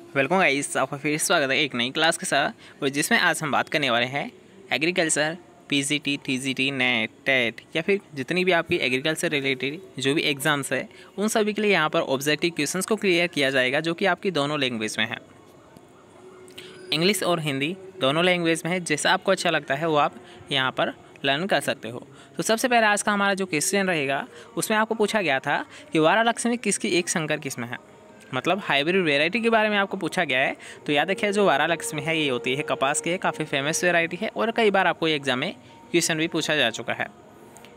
Welcome guys, आपका फिर स्वागत है एक नई क्लास के साथ। और जिसमें आज हम बात करने वाले हैं agriculture, PGT, TGT, NET, TET या फिर जितनी भी आपकी एग्रीकल्चर रिलेटेड जो भी एग्जाम्स है उन सभी के लिए यहाँ पर ऑब्जेक्टिव क्वेश्चंस को क्लियर किया जाएगा, जो कि आपकी दोनों लैंग्वेज में है, इंग्लिश और हिंदी दोनों लैंग्वेज में है। जैसा आपको अच्छा लगता है वो आप यहाँ पर लर्न कर सकते हो। तो सबसे पहले आज का हमारा जो क्वेश्चन रहेगा उसमें आपको पूछा गया था कि वारालक्ष्मी किसकी एक संकर किस्म है, मतलब हाइब्रिड वेराइटी के बारे में आपको पूछा गया है। तो याद रखिए, जो वारालक्ष्मी है ये होती है कपास की है, काफ़ी फेमस वेराइटी है और कई बार आपको एग्जाम में क्वेश्चन भी पूछा जा चुका है।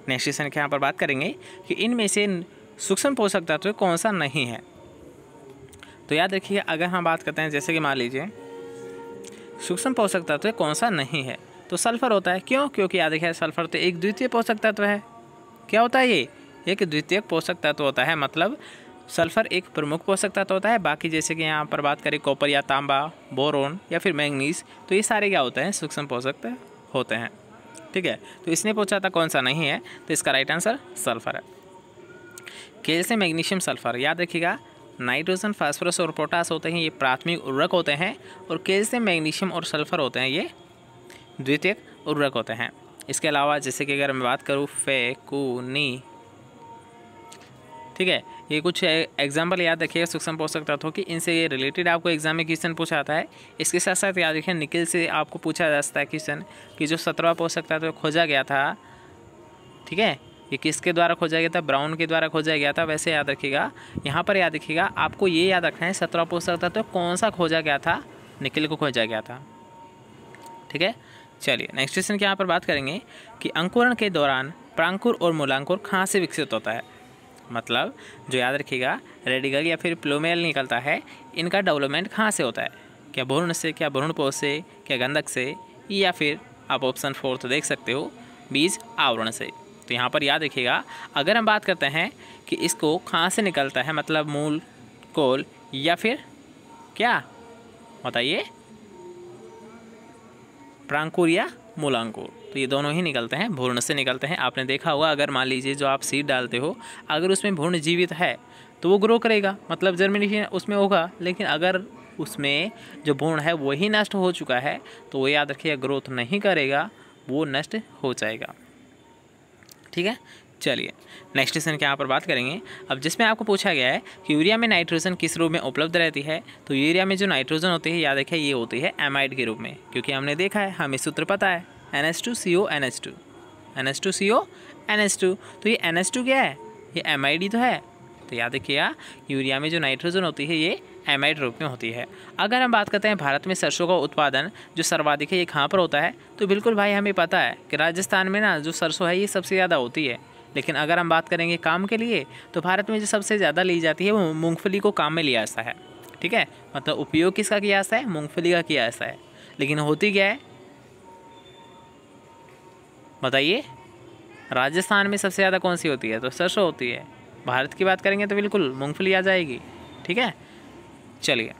नेक्स्ट क्वेश्चन के यहाँ पर बात करेंगे कि इनमें से सूक्ष्म पोषक तत्व कौन सा नहीं है। तो याद रखिए, अगर हम बात करते हैं जैसे कि मान लीजिए सूक्ष्म पोषक तत्व कौन सा नहीं है, तो सल्फर होता है। क्यों? क्योंकि याद रखिए सल्फर तो एक द्वितीय पोषक तत्व है। क्या होता है ये? एक द्वितीय पोषक तत्व होता है, मतलब सल्फर एक प्रमुख पोषक तत्व होता है। बाकी जैसे कि यहाँ पर बात करें कॉपर या तांबा, बोरोन या फिर मैंगनीज, तो ये सारे क्या होते हैं? सूक्ष्म पोषक तत्व होते हैं। ठीक है, तो इसने पूछा था कौन सा नहीं है, तो इसका राइट आंसर सल्फर है। कैल्शियम, मैग्नीशियम, सल्फर याद रखिएगा। नाइट्रोजन, फास्फोरस और पोटास होते हैं ये प्राथमिक उर्वरक होते हैं, और कैल्शियम, मैग्नीशियम और सल्फर होते हैं ये द्वितीयक उर्वरक होते हैं। इसके अलावा जैसे कि अगर मैं बात करूँ फेकुनी, ठीक है, ये कुछ एग्जाम्पल याद रखिएगा सूक्ष्म पोषक तत्वों की, इनसे रिलेटेड आपको एग्जाम में क्वेश्चन पूछा आता है। इसके साथ साथ याद रखिए निकल से आपको पूछा जा सकता है क्वेश्चन कि जो 17वां पोषक तत्व खोजा गया था, ठीक है, ये किसके द्वारा खोजा गया था? ब्राउन के द्वारा खोजा गया था। वैसे याद रखिएगा, यहाँ पर याद रखिएगा, आपको ये याद रखना है 17वां पोषक तत्व कौन सा खोजा गया था? निकल को खोजा गया था। ठीक है, चलिए नेक्स्ट क्वेश्चन की यहाँ पर बात करेंगे कि अंकुरण के दौरान प्रांकुर और मूलांकुर कहाँ से विकसित होता है। मतलब जो याद रखिएगा रेडिकल या फिर प्लूमेल निकलता है, इनका डेवलपमेंट कहाँ से होता है? क्या भ्रूण से, क्या भ्रूणपोष से, क्या गंधक से, या फिर आप ऑप्शन 4 देख सकते हो बीज आवरण से। तो यहाँ पर याद रखिएगा, अगर हम बात करते हैं कि इसको कहाँ से निकलता है, मतलब मूल, कोल या फिर क्या बताइए, प्रांकुर या मूलांकुर, तो ये दोनों ही निकलते हैं, भ्रूण से निकलते हैं। आपने देखा होगा, अगर मान लीजिए जो आप सीड डालते हो, अगर उसमें भ्रूण जीवित है तो वो ग्रो करेगा, मतलब जर्मिनेशन उसमें होगा। लेकिन अगर उसमें जो भ्रूण है वही नष्ट हो चुका है तो वो याद रखिए ग्रोथ नहीं करेगा, वो नष्ट हो जाएगा। ठीक है, चलिए नेक्स्ट क्वेश्चन के यहाँ पर बात करेंगे अब, जिसमें आपको पूछा गया है कि यूरिया में नाइट्रोजन किस रूप में उपलब्ध रहती है। तो यूरिया में जो नाइट्रोजन होती है याद रखिए ये होती है एमाइड के रूप में, क्योंकि हमने देखा है, हमें सूत्र पता है NH2CO NH2, NH2CO NH2। तो ये NH2 क्या है? ये एमाइड ही तो है। तो याद रखिएगा यूरिया में जो नाइट्रोजन होती है ये एमाइड रूप में होती है। अगर हम बात करते हैं भारत में सरसों का उत्पादन जो सर्वाधिक है ये कहाँ पर होता है, तो बिल्कुल भाई हमें पता है कि राजस्थान में ना जो सरसों है ये सबसे ज़्यादा होती है। लेकिन अगर हम बात करेंगे काम के लिए, तो भारत में जो सबसे ज़्यादा ली जाती है वो मूंगफली को काम में लिया जाता है। ठीक है, मतलब उपयोग किसका किया जाता है? मूंगफली का किया जाता है। लेकिन होती क्या है बताइए? राजस्थान में सबसे ज़्यादा कौन सी होती है? तो सरसों होती है। भारत की बात करेंगे तो बिल्कुल मूंगफली आ जाएगी। ठीक है, चलिए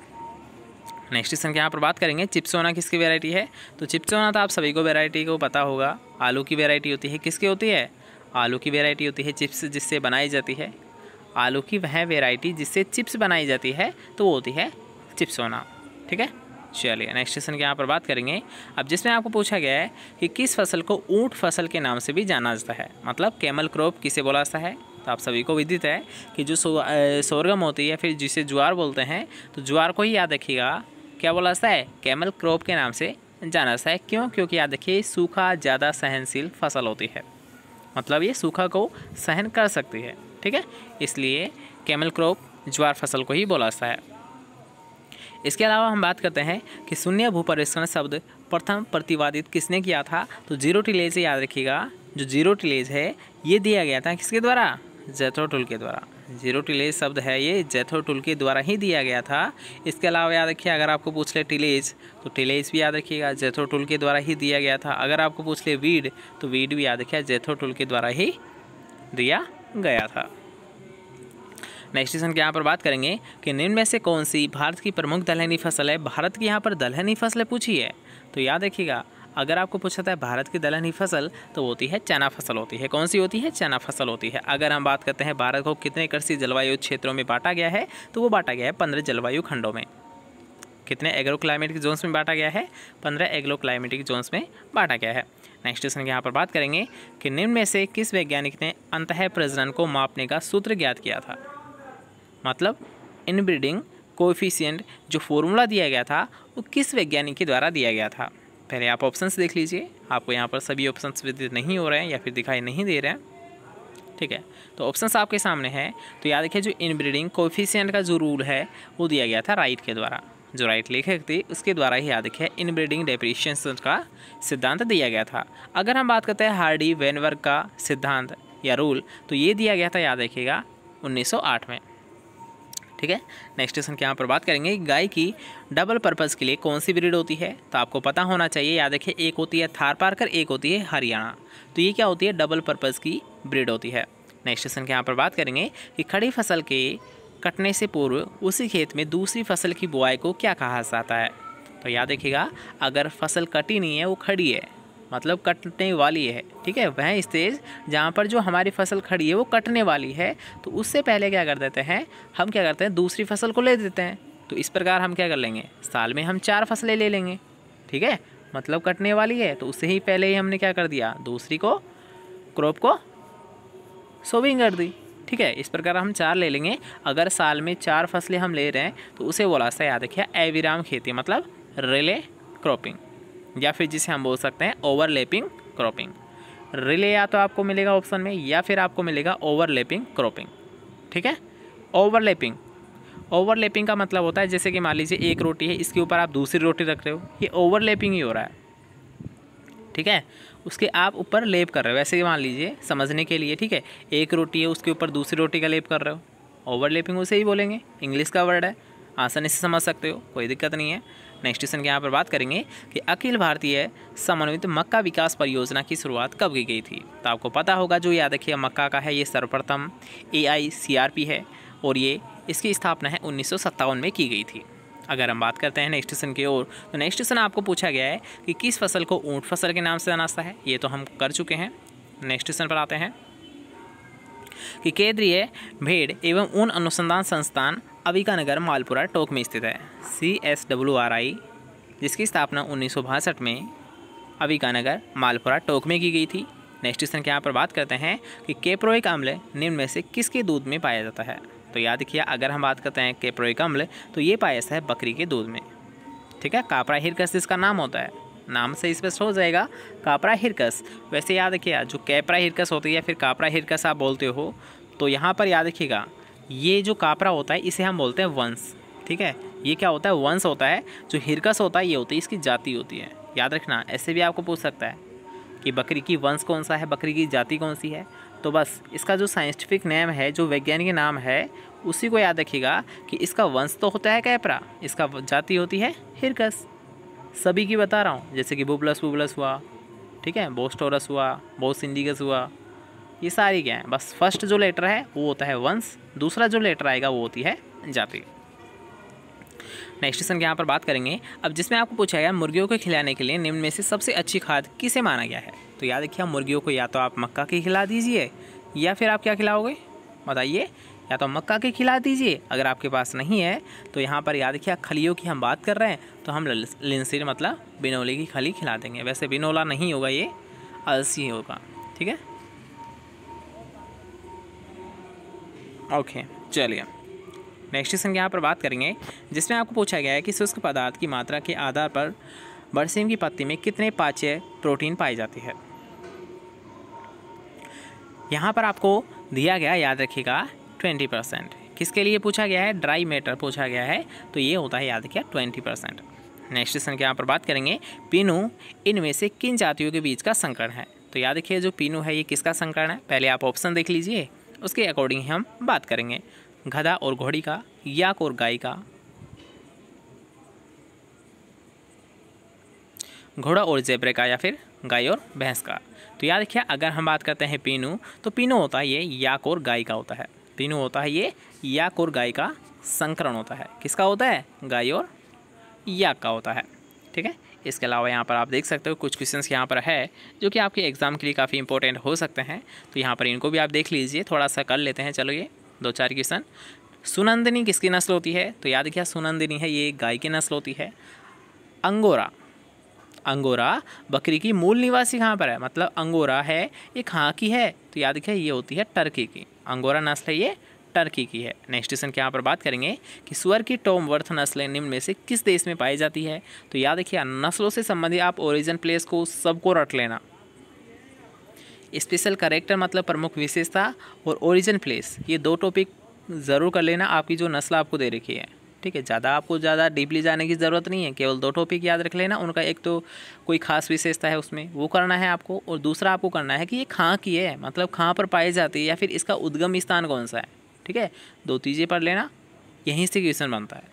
नेक्स्ट क्वेश्चन के यहाँ पर बात करेंगे चिप्सोना किसकी वैरायटी है। तो चिप्सोना तो आप सभी को वैरायटी को पता होगा, आलू की वैरायटी होती है। किसकी होती है? आलू की वैरायटी होती है। चिप्स जिससे बनाई जाती है, आलू की वह वैरायटी जिससे चिप्स बनाई जाती है, तो वो होती है चिप्सोना। ठीक है, चलिए नेक्स्ट क्वेश्चन के यहाँ पर बात करेंगे अब, जिसमें आपको पूछा गया है कि किस फसल को ऊँट फसल के नाम से भी जाना जाता है, मतलब कैमल क्रॉप किसे बोला जाता है। तो आप सभी को विदित है कि जो सोरगम होती है, फिर जिसे ज्वार बोलते हैं, तो ज्वार को ही याद रखिएगा क्या बोला जाता है? कैमल क्रॉप के नाम से जाना जाता है। क्यों? क्योंकि याद रखिए सूखा ज़्यादा सहनशील फसल होती है, मतलब ये सूखा को सहन कर सकती है। ठीक है, इसलिए कैमल क्रॉप ज्वार फसल को ही बोला जाता है। इसके अलावा हम बात करते हैं कि शून्य भूपरिष्करण शब्द प्रथम प्रतिपादित किसने किया था। तो जीरो टिलेज याद रखिएगा, जो जीरो टिलेज है ये दिया गया था किसके द्वारा? जैथरो टुल के द्वारा। जीरो टिलेज शब्द है ये जैथरो टुल के द्वारा ही दिया गया था। इसके अलावा याद रखिए, अगर आपको पूछ ले टिलेज, तो टिलेज भी याद रखिएगा जैथरो टुल के द्वारा ही दिया गया था। अगर आपको पूछ ले वीड, तो वीड भी याद रखिए जैथरो टुल के द्वारा ही दिया गया था। नेक्स्ट क्वेश्चन के यहाँ पर बात करेंगे कि निम्न में से कौन सी भारत की प्रमुख दलहनी फसल है। भारत की यहाँ पर दलहनी फसलें पूछी है, तो याद रखिएगा अगर आपको पूछा था भारत की दलहनी फसल, तो होती है चना फसल होती है। कौन सी होती है? चना फसल होती है। अगर हम बात करते हैं भारत को कितने कृषि जलवायु क्षेत्रों में बांटा गया है, तो वो बांटा गया है 15 जलवायु खंडों में। कितने एग्रो क्लाइमेटिक जोन्स में बांटा गया है? 15 एग्रो क्लाइमेटिक जोन्स में बांटा गया है। नेक्स्ट क्वेश्चन के यहाँ पर बात करेंगे कि निम्न में से किस वैज्ञानिक ने अंतः प्रजनन को मापने का सूत्र ज्ञात किया था? मतलब इनब्रीडिंग कोएफिशिएंट जो फॉर्मूला दिया गया था वो किस वैज्ञानिक के द्वारा दिया गया था? पहले आप ऑप्शंस देख लीजिए, आपको यहाँ पर सभी ऑप्शंस विदित नहीं हो रहे हैं या फिर दिखाई नहीं दे रहे हैं, ठीक है। तो ऑप्शंस आपके सामने हैं। तो याद रखिए जो इनब्रीडिंग कोएफिशिएंट का जो रूल है वो दिया गया था राइट के द्वारा, जो राइट लेखक थे उसके द्वारा ही याद रखिए इनब्रीडिंग डेप्रिसिएशन का सिद्धांत दिया गया था। अगर हम बात करते हैं हार्डी वेनवर्ग का सिद्धांत या रूल, तो ये दिया गया था याद रखिएगा 1908 में, ठीक है। नेक्स्ट क्वेश्चन के यहाँ पर बात करेंगे गाय की डबल पर्पज़ के लिए कौन सी ब्रीड होती है? तो आपको पता होना चाहिए, याद रखिए एक होती है थारपारकर, एक होती है हरियाणा। तो ये क्या होती है? डबल पर्पज़ की ब्रीड होती है। नेक्स्ट क्वेश्चन के यहाँ पर बात करेंगे कि खड़ी फसल के कटने से पूर्व उसी खेत में दूसरी फसल की बुआई को क्या कहा जाता है? तो याद रखिएगा अगर फसल कटी नहीं है, वो खड़ी है, मतलब कटने वाली है, ठीक है। वह स्टेज जहाँ पर जो हमारी फसल खड़ी है वो कटने वाली है, तो उससे पहले क्या कर देते हैं हम, क्या करते हैं दूसरी फसल को ले देते हैं। तो इस प्रकार हम क्या कर लेंगे, साल में हम 4 फसलें ले लेंगे, ठीक है। मतलब कटने वाली है तो उससे ही पहले ही हमने क्या कर दिया, दूसरी को क्रॉप को सोविंग कर दी, ठीक है। इस प्रकार हम 4 ले लेंगे। अगर साल में 4 फसलें हम ले रहे हैं तो उसे बोला सा याद रखिए अविराम खेती, मतलब रिले क्रॉपिंग, या फिर जिसे हम बोल सकते हैं ओवरलैपिंग क्रॉपिंग। रिले या तो आपको मिलेगा ऑप्शन में या फिर आपको मिलेगा ओवरलैपिंग क्रॉपिंग, ठीक है। ओवरलैपिंग का मतलब होता है जैसे कि मान लीजिए एक रोटी है, इसके ऊपर आप दूसरी रोटी रख रहे हो, ये ओवरलैपिंग ही हो रहा है, ठीक है। उसके आप ऊपर लेप कर रहे हो, वैसे ही मान लीजिए समझने के लिए, ठीक है। एक रोटी है उसके ऊपर दूसरी रोटी का लेप कर रहे हो, ओवरलैपिंग उसे ही बोलेंगे, इंग्लिश का वर्ड है, आसानी से समझ सकते हो, कोई दिक्कत नहीं है। नेक्स्ट क्वेश्चन के यहाँ पर बात करेंगे कि अखिल भारतीय समन्वित मक्का विकास परियोजना की शुरुआत कब की गई थी? तो आपको पता होगा, जो याद रखिए मक्का का है ये सर्वप्रथम AICRP है और ये इसकी स्थापना है 1957 में की गई थी। अगर हम बात करते हैं नेक्स्ट क्वेश्चन की ओर, तो नेक्स्ट क्वेश्चन आपको पूछा गया है कि किस फसल को ऊँट फसल के नाम से जाना जाता है? ये तो हम कर चुके हैं। नेक्स्ट क्वेश्चन पर आते हैं कि केंद्रीय भेड़ एवं ऊन अनुसंधान संस्थान अविकानगर मालपुरा टोंक में स्थित है, CSWRI, जिसकी स्थापना 1962 में अविकानगर मालपुरा टोंक में की गई थी। नेक्स्ट क्वेश्चन के यहाँ पर बात करते हैं कि कैप्रोइक अम्ल निम्न में से किसके दूध में पाया जाता है? तो याद रखिए अगर हम बात करते हैं कैप्रोइक अम्ल तो ये पाया जाता है बकरी के दूध में, ठीक है। कापरा हिरकस इसका नाम होता है, नाम से स्पष्ट हो जाएगा कापरा हिरकस। वैसे याद रखिए जो कैपरा हिरकस होती है या फिर कापरा हिरकस आप बोलते हो, तो यहाँ पर याद रखिएगा ये जो कापरा होता है इसे हम बोलते हैं वंश, ठीक है। ये क्या होता है, वंश होता है। जो हिरकस होता है ये होती है इसकी जाति होती है, याद रखना। ऐसे भी आपको पूछ सकता है कि बकरी की वंश कौन सा है, बकरी की जाति कौन सी है, तो बस इसका जो साइंटिफिक नेम है, जो वैज्ञानिक नाम है, उसी को याद रखिएगा कि इसका वंश तो होता है कैपरा, इसका जाति होती है हिरकस। सभी की बता रहा हूँ, जैसे कि बुबलस हुआ, ठीक है, बोस्टोरस हुआ, बोसिंडिगस हुआ, ये सारी क्या है, बस फर्स्ट जो लेटर है वो होता है वंश, दूसरा जो लेटर आएगा वो होती है जाति। नेक्स्ट क्वेश्चन के यहाँ पर बात करेंगे अब, जिसमें आपको पूछा गया मुर्गियों को खिलाने के लिए निम्न में से सबसे अच्छी खाद किसे माना गया है? तो याद रखिए मुर्गियों को या तो आप मक्का की खिला दीजिए या फिर आप क्या खिलाओगे बताइए, या तो मक्का की खिला दीजिए। अगर आपके पास नहीं है तो यहाँ पर याद रखिए खलियों की हम बात कर रहे हैं तो हम लिनसीर मतलब बिनौले की खली खिला देंगे। वैसे बिनौला नहीं होगा, ये अलसी होगा, ठीक है। ओके चलिए नेक्स्ट क्वेश्चन यहाँ पर बात करेंगे, जिसमें आपको पूछा गया है कि शुष्क पदार्थ की मात्रा के आधार पर बरसीम की पत्ती में कितने पाच्य प्रोटीन पाई जाती है? यहाँ पर आपको दिया गया, याद रखिएगा 20%। किसके लिए पूछा गया है? ड्राई मैटर पूछा गया है, तो ये होता है याद रखिए 20%। नेक्स्ट क्वेश्चन के यहाँ पर बात करेंगे, पीनू इनमें से किन जातियों के बीच का संकरण है? तो याद रखिए जो पीनू है ये किसका संकरण है? पहले आप ऑप्शन देख लीजिए, उसके अकॉर्डिंग हम बात करेंगे। गधा और घोड़ी का, याक और गाय का, घोड़ा और जेब्रे का, या फिर गाय और भैंस का। तो याद रखिए अगर हम बात करते हैं पीनू, तो पीनू होता है ये याक और गाय का होता है। पीनू होता है ये याक और गाय का संकरण होता है। किसका होता है? गाय और याक का होता है, ठीक है। इसके अलावा यहाँ पर आप देख सकते हो कुछ क्वेश्चंस यहाँ पर है जो कि आपके एग्जाम के लिए काफ़ी इंपॉर्टेंट हो सकते हैं, तो यहाँ पर इनको भी आप देख लीजिए, थोड़ा सा कर लेते हैं। चलो ये 2-4 क्वेश्चन। सुनंदिनी किसकी नस्ल होती है? तो याद किया सुनंदिनी है ये गाय की नस्ल होती है। अंगोरा, अंगोरा बकरी की मूल निवासी कहाँ पर है? मतलब अंगोरा है ये कहाँ की है? तो याद रखिए ये होती है टर्की की। अंगोरा नस्ल है ये टर्की की है। नेक्स्ट क्वेश्चन के यहाँ पर बात करेंगे कि सुअर की टॉम वर्थ नस्लें निम्न में से किस देश में पाई जाती है? तो याद रखिए नस्लों से संबंधित आप ओरिजिन प्लेस को सबको रट लेना। स्पेशल कैरेक्टर मतलब प्रमुख विशेषता और ओरिजिन प्लेस ये दो टॉपिक ज़रूर कर लेना आपकी जो नस्ल आपको दे रखी है। ठीक है, आपको ज़्यादा डीपली जाने की ज़रूरत नहीं है, केवल 2 टॉपिक याद रख लेना। उनका एक तो कोई खास विशेषता है उसमें वो करना है आपको, और दूसरा आपको करना है कि ये कहाँ की है, मतलब कहाँ पर पाई जाती है या फिर इसका उद्गम स्थान कौन सा है। ठीक है, 2 चीज़ें पढ़ लेना, यहीं से क्वेश्चन बनता है।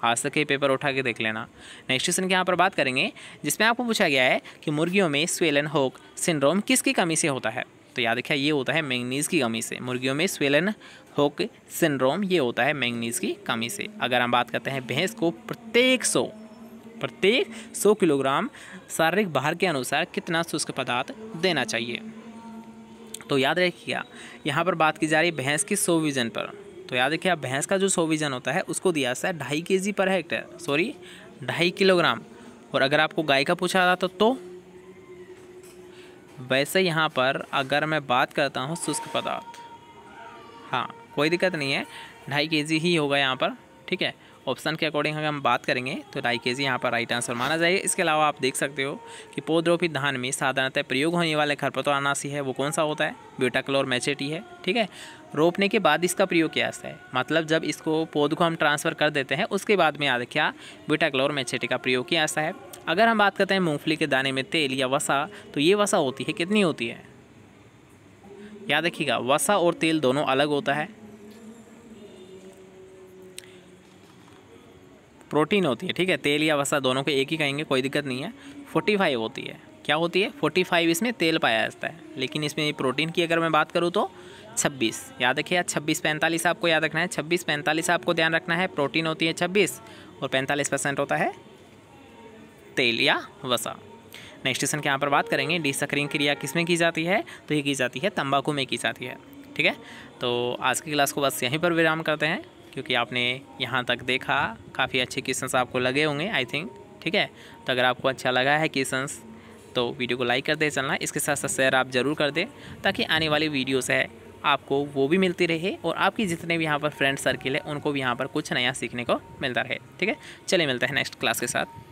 आज तक ये पेपर उठा के देख लेना। नेक्स्ट क्वेश्चन के यहाँ पर बात करेंगे जिसमें आपको पूछा गया है कि मुर्गियों में स्वेलन होक सिंड्रोम किसकी कमी से होता है? तो याद रखिए ये होता है मैंगनीज़ की कमी से। मुर्गियों में स्वेलन होक सिंड्रोम ये होता है मैंगनीज़ की कमी से। अगर हम बात करते हैं भैंस को प्रत्येक 100 किलोग्राम शारीरिक भार के अनुसार कितना शुष्क पदार्थ देना चाहिए? तो याद रखिएगा यहाँ पर बात की जा रही है भैंस की 100 वजन पर। तो याद रखिए भैंस का जो 100 वजन होता है उसको दिया जाता है 2.5 kg per hectare, sorry 2.5 kilogram. और अगर आपको गाय का पूछा जाता तो वैसे यहाँ पर अगर मैं बात करता हूँ शुष्क पदार्थ, हाँ कोई दिक्कत नहीं है, 2.5 kg ही होगा यहाँ पर। ठीक है, ऑप्शन के अकॉर्डिंग अगर हम बात करेंगे तो 2.5 kg यहाँ पर राइट आंसर माना जाएगा। इसके अलावा आप देख सकते हो कि पौधरोपी धान में साधारणतः प्रयोग होने वाले खरपतवारनाशी है वो कौन सा होता है? ब्यूटाक्लोर मैचेटी है। ठीक है, रोपने के बाद इसका प्रयोग किया जाता है, मतलब जब इसको पौध को हम ट्रांसफ़र कर देते हैं उसके बाद में याद क्या ब्यूटाक्लोर मैचेटी का प्रयोग किया जाता है। अगर हम बात करते हैं मूँगफली के दाने में तेल या वसा, तो ये वसा होती है कितनी होती है? याद रखिएगा वसा और तेल दोनों अलग होता है, प्रोटीन होती है। ठीक है, तेल या वसा दोनों को एक ही कहेंगे, कोई दिक्कत नहीं है। 45 होती है, क्या होती है? 45 इसमें तेल पाया जाता है, लेकिन इसमें प्रोटीन की अगर मैं बात करूँ तो 26। याद रखिए 26-45 आपको याद रखना है, 26-45 आपको ध्यान रखना है। प्रोटीन होती है 26 और 45% होता है तेल या वसा। नेक्स्ट क्वेश्चन के यहाँ पर बात करेंगे डिसक्रिंग क्रिया किस में की जाती है? तो ये की जाती है तंबाकू में की जाती है। ठीक है, तो आज की क्लास को बस यहीं पर विराम करते हैं, क्योंकि आपने यहाँ तक देखा काफ़ी अच्छे क्वेश्चंस आपको लगे होंगे आई थिंक। ठीक है, तो अगर आपको अच्छा लगा है क्वेश्चंस तो वीडियो को लाइक कर दे चलना, इसके साथ साथ शेयर आप ज़रूर कर दें ताकि आने वाली वीडियोस है आपको वो भी मिलती रहे और आपकी जितने भी यहाँ पर फ्रेंड सर्किल है उनको भी यहाँ पर कुछ नया सीखने को मिलता रहे। ठीक है, चलिए मिलते हैं नेक्स्ट क्लास के साथ।